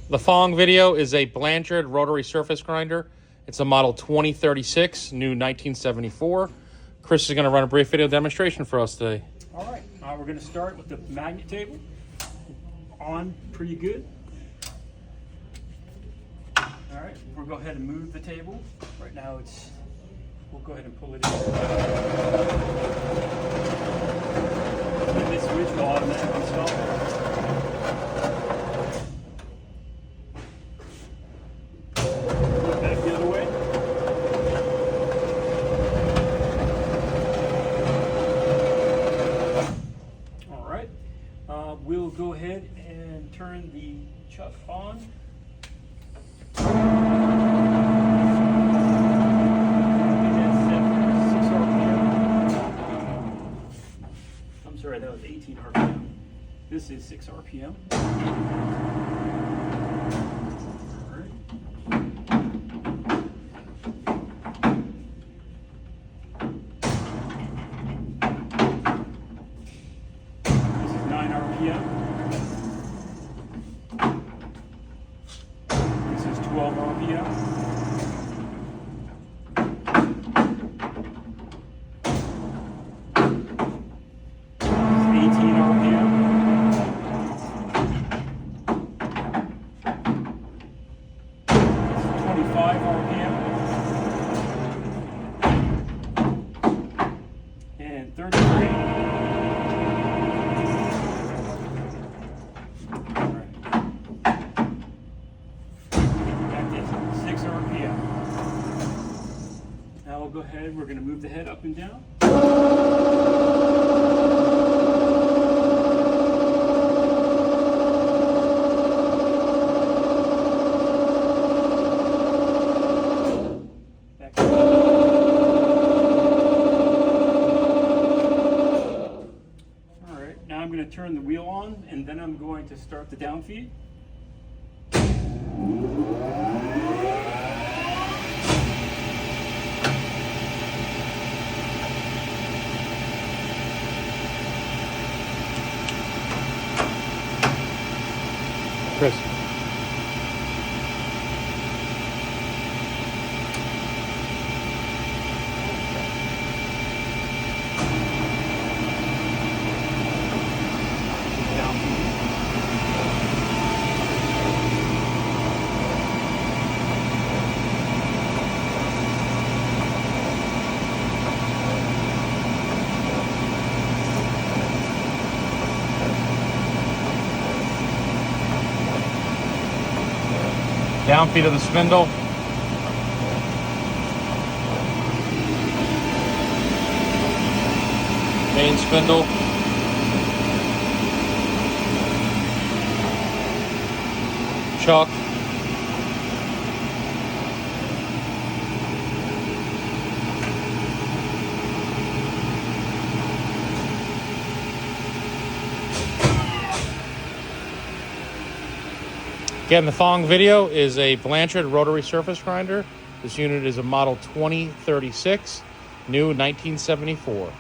The following video is a Blanchard rotary surface grinder. It's a model 2036, new 1974. Chris is going to run a brief video demonstration for us today. All right, we're going to start with the magnet table. On pretty good. All right, we'll go ahead and move the table. Right now we'll go ahead and pull it in. And this switch will automatically stop. Back the other way. All right, we'll go ahead and turn the chuck on. I'm sorry, that was 18 RPM. This is 6 RPM. This is 9 RPM. This is 12 RPM. And 33. All right. That is 6 RPM. Now we'll go ahead, we're going to move the head up and down. Now I'm going to turn the wheel on, and then I'm going to start the down feed. Chris. Down feed of the spindle. Main spindle. Chuck. Again, the following video is a Blanchard rotary surface grinder. This unit is a model 2036, new 1974.